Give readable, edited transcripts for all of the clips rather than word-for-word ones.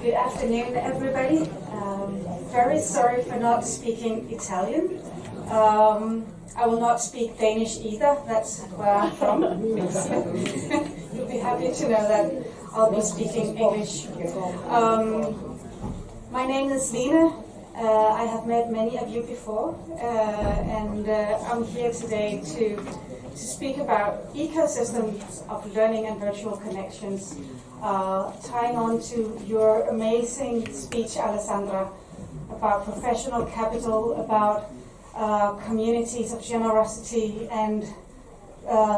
Good afternoon, everybody. Very sorry for not speaking Italian. I will not speak Danish either. That's where I'm from. You'll be happy to know that I'll be speaking English. My name is Lene. I have met many of you before, and I'm here today to speak about ecosystems of learning and virtual connections, tying on to your amazing speech, Alessandra, about professional capital, about communities of generosity and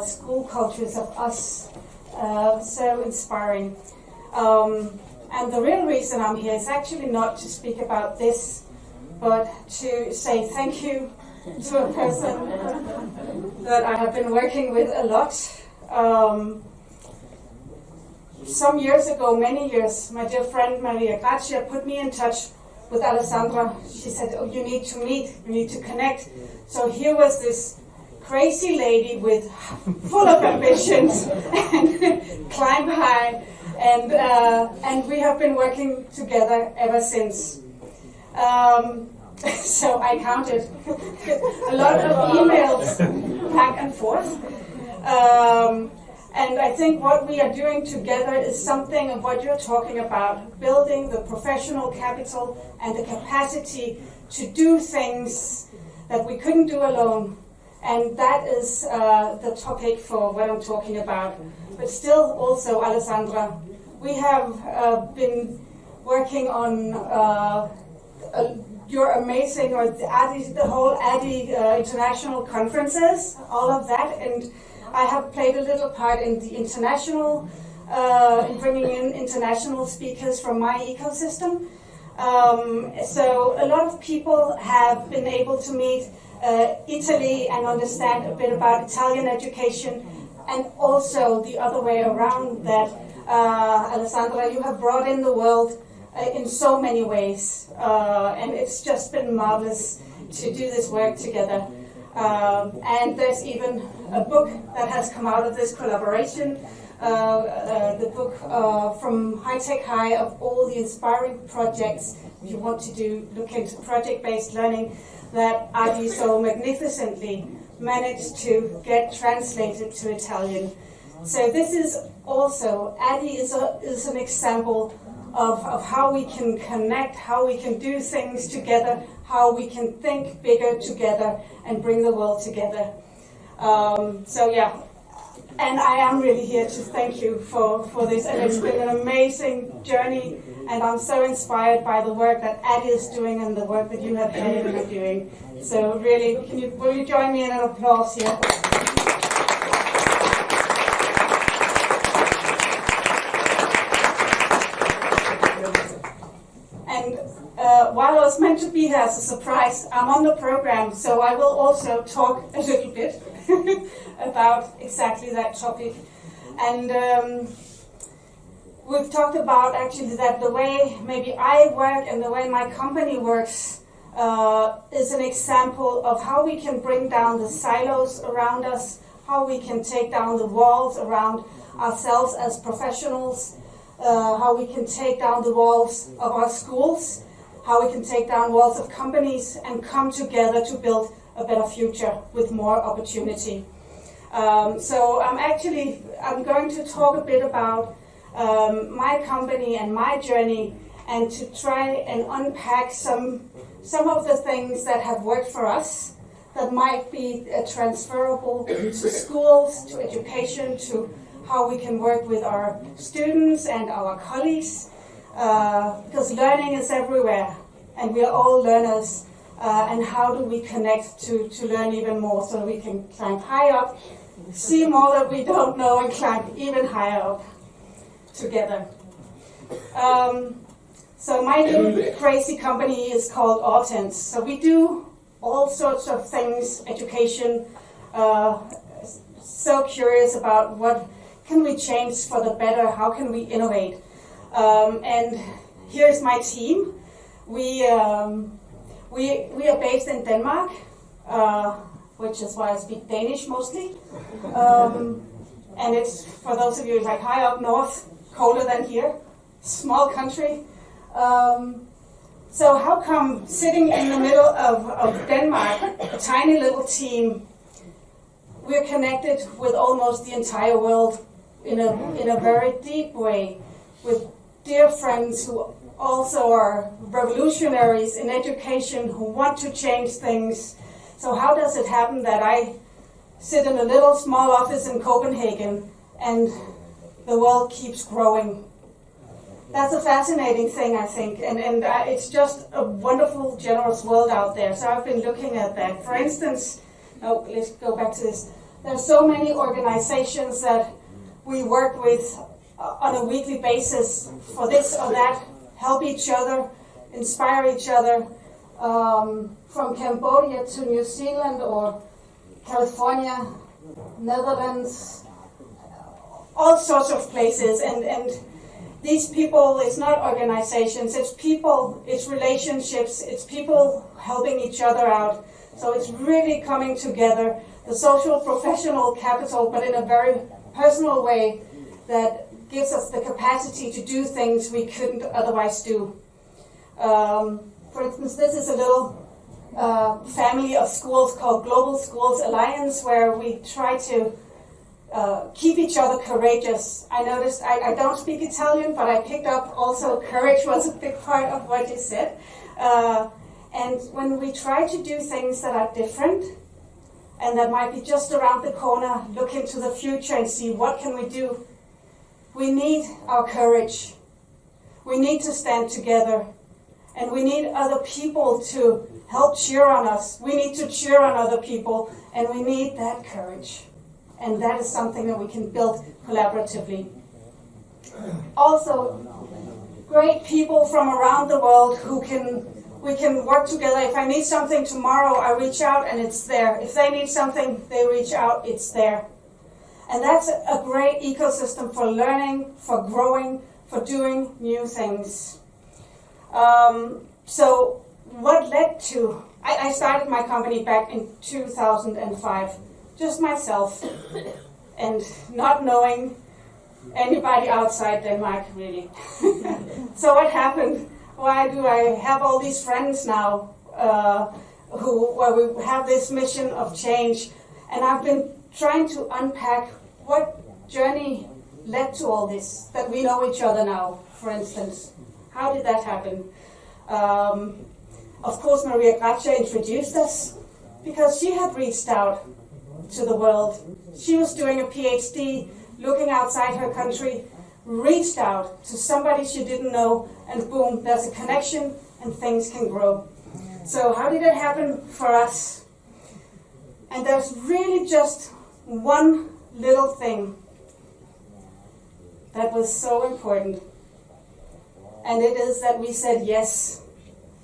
school cultures of us. So inspiring. And the real reason I'm here is actually not to speak about this, but to say thank you to a person that I have been working with a lot. Some years ago, many years, my dear friend Maria Grazia put me in touch with Alessandra. She said, "Oh, you need to meet, you need to connect." So here was this crazy lady with full of ambitions and climb high, and we have been working together ever since. So I counted a lot of emails back and forth. And I think what we are doing together is something of what you're talking about, building the professional capital and the capacity to do things that we couldn't do alone. And that is the topic for what I'm talking about. But still also, Alessandra, we have been working on your amazing, or the whole ADDI international conferences, all of that, and I have played a little part in the international, in bringing in international speakers from my ecosystem. So a lot of people have been able to meet Italy and understand a bit about Italian education, and also the other way around that, Alessandra, you have brought in the world in so many ways, and it's just been marvelous to do this work together. And there's even a book that has come out of this collaboration, the book from High Tech High of all the inspiring projects you want to do, look into project-based learning, that ADDI so magnificently managed to get translated to Italian. So this is also, ADDI is an example of how we can connect, how we can do things together, how we can think bigger together and bring the world together. So yeah, and I am really here to thank you for this, and it's been an amazing journey, and I'm so inspired by the work that ADDI is doing and the work that you have been doing. So really, will you join me in an applause here? While I was meant to be here as a surprise, I'm on the program, so I will also talk a little bit about exactly that topic. And we've talked about actually that the way maybe I work and the way my company works is an example of how we can bring down the silos around us, how we can take down the walls around ourselves as professionals, how we can take down the walls of our schools, how we can take down walls of companies and come together to build a better future with more opportunity. So I'm going to talk a bit about my company and my journey, and to try and unpack some of the things that have worked for us that might be transferable to schools, to education, to how we can work with our students and our colleagues. Because learning is everywhere, and we are all learners, and how do we connect to learn even more so we can climb high up, see more that we don't know, and climb even higher up together. So my little crazy company is called Autense. So we do all sorts of things, education, so curious about what can we change for the better, how can we innovate. And here's my team. We are based in Denmark, which is why I speak Danish mostly. And it's, for those of you like high up north, colder than here. Small country. So how come sitting in the middle of Denmark, a tiny little team, we're connected with almost the entire world in a very deep way, with dear friends who also are revolutionaries in education, who want to change things. So how does it happen that I sit in a little small office in Copenhagen and the world keeps growing? That's a fascinating thing, I think, and it's just a wonderful, generous world out there. So I've been looking at that. For instance, let's go back to this. There's so many organizations that we work with on a weekly basis for this or that, help each other, inspire each other, from Cambodia to New Zealand or California, Netherlands, all sorts of places. And these people, it's not organizations, it's people, it's relationships, it's people helping each other out. So it's really coming together, the social professional capital, but in a very personal way that gives us the capacity to do things we couldn't otherwise do. For instance, this is a little family of schools called Global Schools Alliance, where we try to keep each other courageous. I noticed, I don't speak Italian, but I picked up also courage was a big part of what you said. And when we try to do things that are different, and that might be just around the corner, look into the future and see what can we do, we need our courage. We need to stand together. And we need other people to help cheer on us. We need to cheer on other people, and we need that courage. And that is something that we can build collaboratively. Also, great people from around the world we can work together. If I need something tomorrow, I reach out and it's there. If they need something, they reach out, it's there. And that's a great ecosystem for learning, for growing, for doing new things. So what led to, I started my company back in 2005, just myself, and not knowing anybody outside Denmark, really. So what happened? Why do I have all these friends now where we have this mission of change? And I've been trying to unpack what journey led to all this, that we know each other now, for instance. How did that happen? Of course, Maria Gracia introduced us because she had reached out to the world. She was doing a PhD, looking outside her country, reached out to somebody she didn't know, and boom, there's a connection and things can grow. So how did it happen for us? And there's really just one little thing that was so important. And it is that we said yes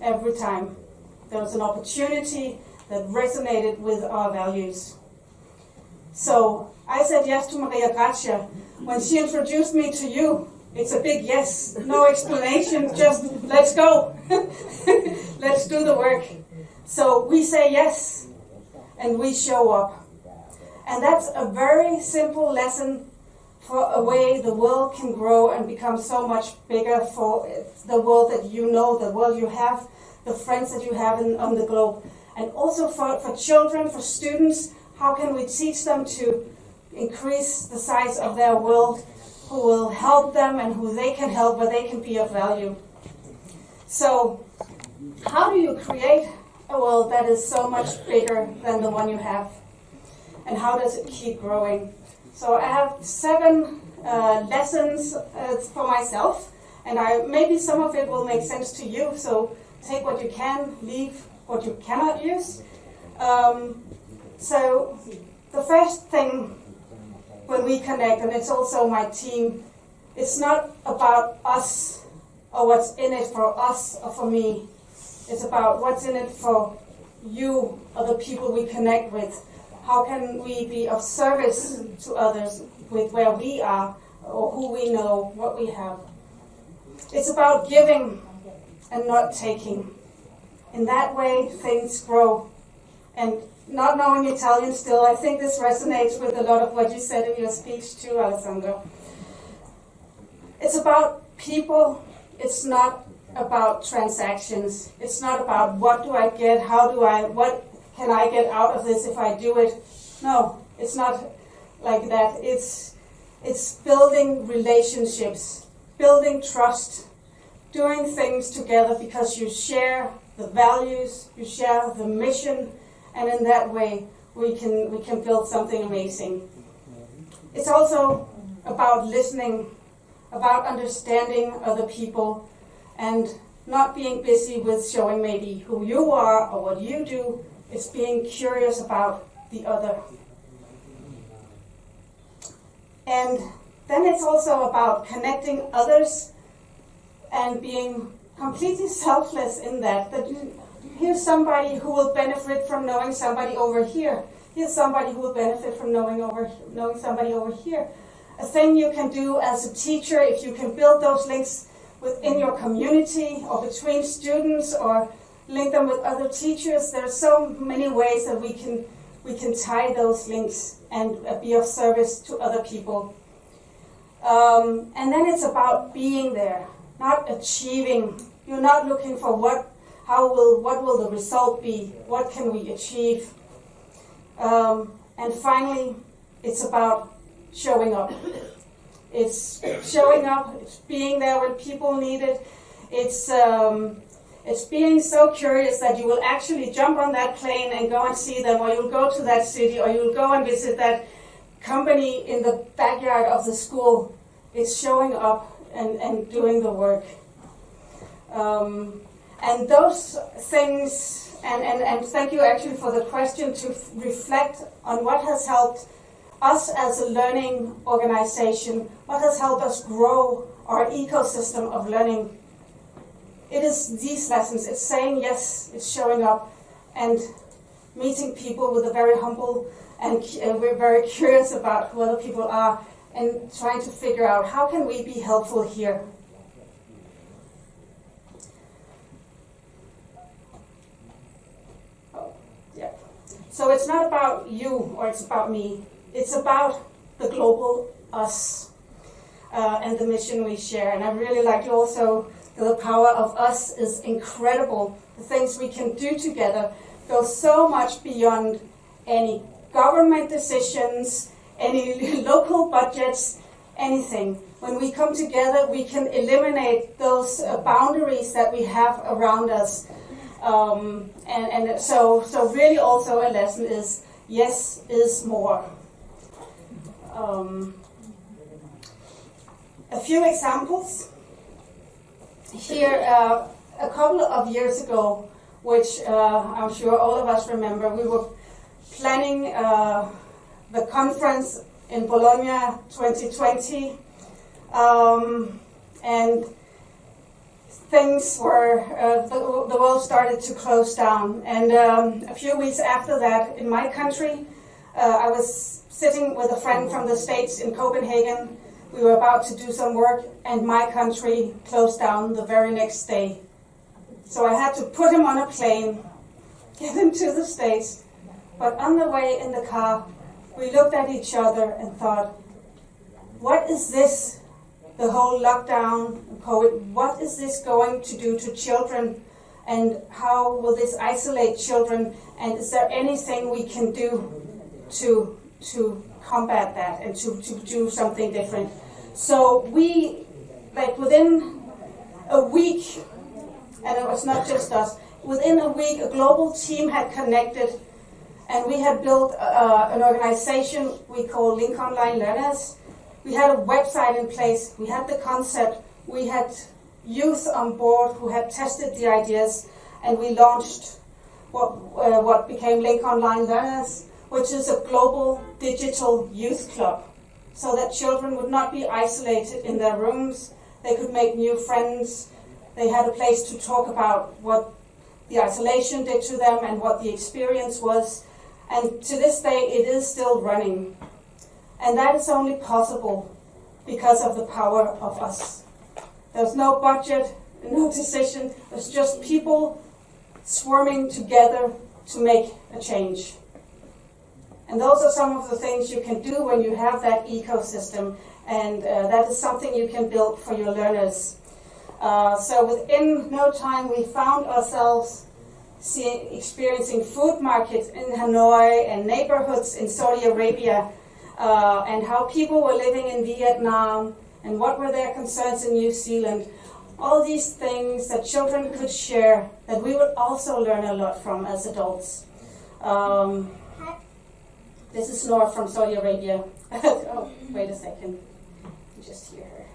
every time. There was an opportunity that resonated with our values. So I said yes to Maria Gracia. When she introduced me to you, it's a big yes. No explanation, just let's go. Let's do the work. So we say yes, and we show up. And that's a very simple lesson for a way the world can grow and become so much bigger, for the world that you know, the world you have, the friends that you have on the globe. And also for children, for students, how can we teach them to increase the size of their world, who will help them and who they can help, where they can be of value. So how do you create a world that is so much bigger than the one you have? And how does it keep growing? So I have 7 lessons for myself, and maybe some of it will make sense to you, so take what you can, leave what you cannot use. So the first thing when we connect, and it's also my team, it's not about us or what's in it for us or for me. It's about what's in it for you or the people we connect with. How can we be of service to others with where we are or who we know, what we have. It's about giving and not taking. In that way, things grow. And not knowing Italian still, I think this resonates with a lot of what you said in your speech too, Alessandro. It's about people. It's not about transactions. It's not about what do I get, what can I get out of this if I do it. No, it's not like that. It's building relationships, building trust, doing things together because you share the values, you share the mission, and in that way we can build something amazing. It's also about listening, about understanding other people, and not being busy with showing maybe who you are or what you do. It's being curious about the other. And then it's also about connecting others and being completely selfless in that here's somebody who will benefit from knowing somebody over here. Here's somebody who will benefit from knowing somebody over here. A thing you can do as a teacher, if you can build those links within your community or between students or link them with other teachers. There are so many ways that we can tie those links and be of service to other people. And then it's about being there, not achieving. You're not looking for what will the result be? What can we achieve? And finally, it's about showing up. It's showing up. It's being there when people need it. It's being so curious that you will actually jump on that plane and go and see them, or you'll go to that city, or you'll go and visit that company in the backyard of the school. It's showing up and doing the work. And those things, and thank you actually for the question, to reflect on what has helped us as a learning organization, what has helped us grow our ecosystem of learning. It is these lessons. It's saying yes, it's showing up, and meeting people with a very humble, and we're very curious about who other people are, and trying to figure out how can we be helpful here. So it's not about you or it's about me. It's about the global us and the mission we share. And I really like also the power of us is incredible. The things we can do together go so much beyond any government decisions, any local budgets, anything. When we come together, we can eliminate those boundaries that we have around us. So really also a lesson is yes is more. A few examples. Here, a couple of years ago, which I'm sure all of us remember, we were planning the conference in Bologna 2020, and things were, the world started to close down. And a few weeks after that, in my country, I was sitting with a friend from the States in Copenhagen. We were about to do some work, and my country closed down the very next day. So I had to put him on a plane, get him to the States. But on the way in the car, we looked at each other and thought, what is this? The whole lockdown, COVID, what is this going to do to children? And how will this isolate children? And is there anything we can do to combat that and to do something different? So we, like within a week, and it was not just us, within a week a global team had connected, and we had built an organization we call Link Online Learners. We had a website in place, we had the concept, we had youth on board who had tested the ideas, and we launched what became Link Online Learners, which is a global digital youth club, so that children would not be isolated in their rooms. They could make new friends. They had a place to talk about what the isolation did to them and what the experience was. And to this day, it is still running. And that is only possible because of the power of us. There's no budget, no decision. There's just people swarming together to make a change. And those are some of the things you can do when you have that ecosystem. And that is something you can build for your learners. So within no time, we found ourselves experiencing food markets in Hanoi and neighborhoods in Saudi Arabia, and how people were living in Vietnam, and what were their concerns in New Zealand. All these things that children could share that we would also learn a lot from as adults. This is Nora from Saudi Arabia. Oh, wait a second. Just hear her.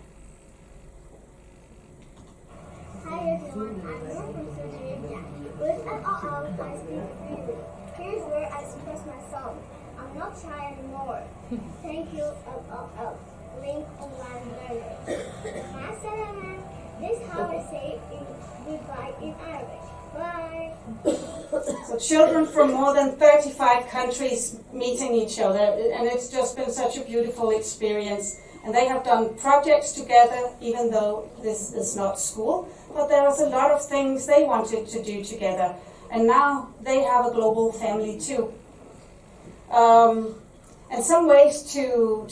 Hi everyone, I'm Nora from Saudi Arabia. With LLL, I speak freely. Here's where I express myself. I'm not shy anymore. Thank you, LLL. Link online learners. Assalamu. This is how I say goodbye in Arabic. Bye. So children from more than 35 countries meeting each other, and it's just been such a beautiful experience. And they have done projects together, even though this is not school, but there was a lot of things they wanted to do together. And now they have a global family too. And some ways to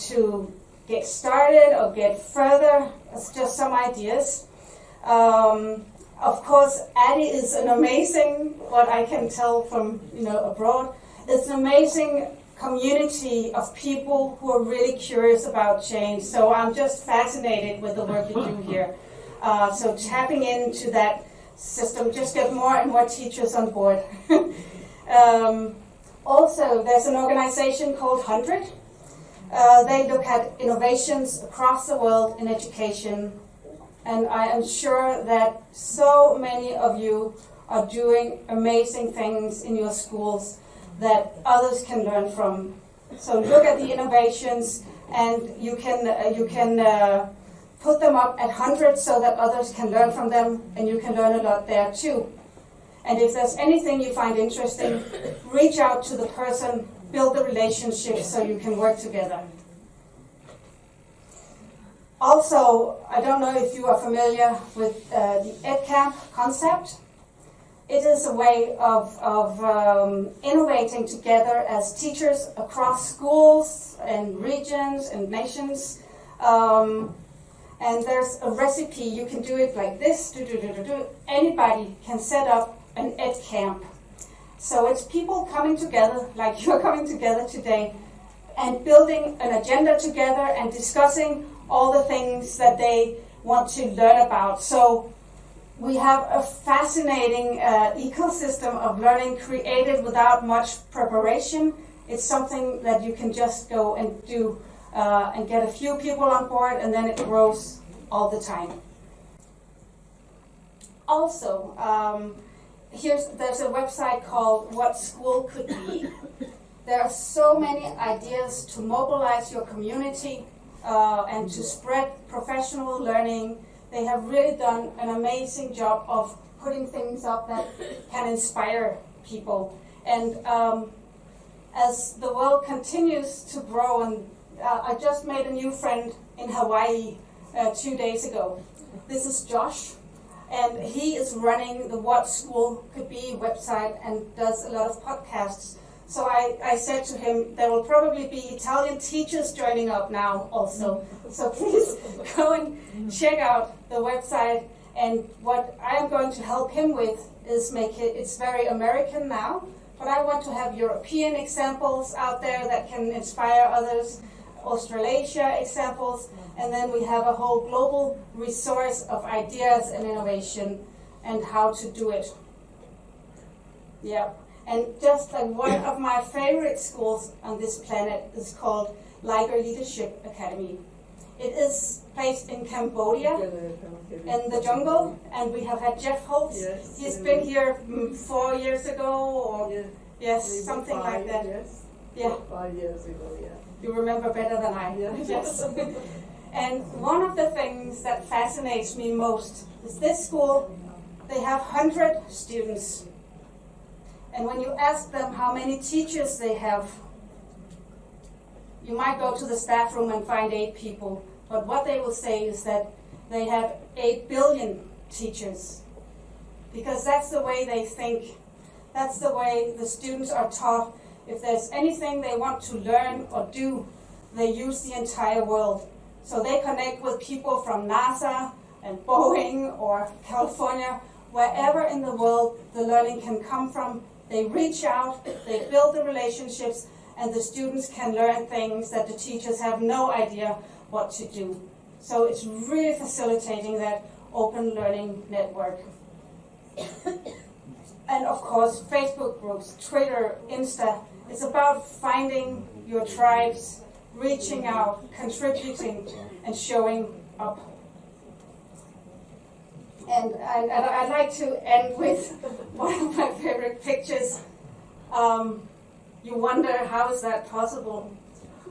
get started or get further, just some ideas. Of course, Addie is an amazing, what I can tell from abroad, it's an amazing community of people who are really curious about change. So I'm just fascinated with the work you do here. So tapping into that system, just get more and more teachers on board. Also, there's an organization called 100. They look at innovations across the world in education. And I am sure that so many of you are doing amazing things in your schools that others can learn from. So look at the innovations, and you can put them up at 100 so that others can learn from them, and you can learn a lot there too. And if there's anything you find interesting, reach out to the person, build the relationship so you can work together. Also, I don't know if you are familiar with the EdCamp concept. It is a way of innovating together as teachers across schools and regions and nations. And there's a recipe. You can do it like this. Anybody can set up an EdCamp. So it's people coming together, like you're coming together today, and building an agenda together and discussing all the things that they want to learn about. So we have a fascinating ecosystem of learning created without much preparation. It's something that you can just go and do and get a few people on board, and then it grows all the time. Also, there's a website called What School Could Be. There are so many ideas to mobilize your community and to spread professional learning. They have really done an amazing job of putting things up that can inspire people. And as the world continues to grow, and I just made a new friend in Hawaii 2 days ago. This is Josh, and he is running the What School Could Be website and does a lot of podcasts. So I said to him, there will probably be Italian teachers joining up now also. So please go and check out the website. And what I am going to help him with is it's very American now, but I want to have European examples out there that can inspire others, Australasia examples, and then we have a whole global resource of ideas and innovation and how to do it. Yeah. And just like one of my favorite schools on this planet is called Liger Leadership Academy. It is placed in Cambodia, in the jungle, and we have had Jeff Holtz. Yes, He's been here 4 years ago, or yes, something like that. Yes. Yeah. 5 years ago, yeah. You remember better than I. Yeah. Yes. And one of the things that fascinates me most is this school, they have 100 students. And when you ask them how many teachers they have, you might go to the staff room and find 8 people. But what they will say is that they have 8 billion teachers. Because that's the way they think. That's the way the students are taught. If there's anything they want to learn or do, they use the entire world. So they connect with people from NASA and Boeing or California, wherever in the world the learning can come from, they reach out, they build the relationships, and the students can learn things that the teachers have no idea what to do. So it's really facilitating that open learning network. And of course, Facebook groups, Twitter, Insta, it's about finding your tribes, reaching out, contributing, and showing up. And I'd like to end with one of my favorite pictures. You wonder, how is that possible?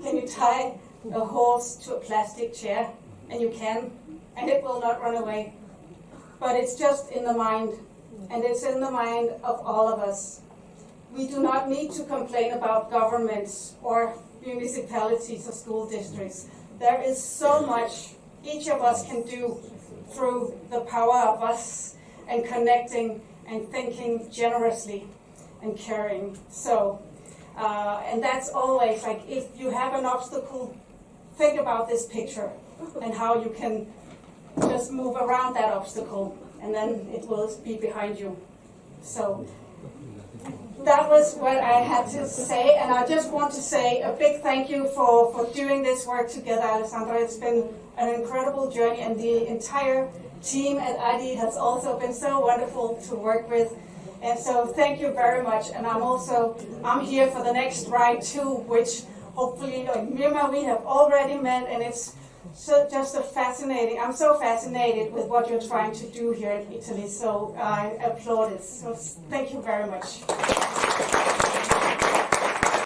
Can you tie a horse to a plastic chair? And you can, and it will not run away. But it's just in the mind, and it's in the mind of all of us. We do not need to complain about governments or municipalities or school districts. There is so much each of us can do through the power of us and connecting and thinking generously and caring. So, and that's always like, if you have an obstacle, think about this picture and how you can just move around that obstacle, and then it will be behind you. So that was what I had to say, and I just want to say a big thank you for doing this work together, Alessandra. It's been an incredible journey, and the entire team at IDE has also been so wonderful to work with. And so thank you very much. And I'm here for the next ride too, which hopefully, like Mirma, we have already met, and it's just I'm so fascinated with what you're trying to do here in Italy. So I applaud it. So thank you very much.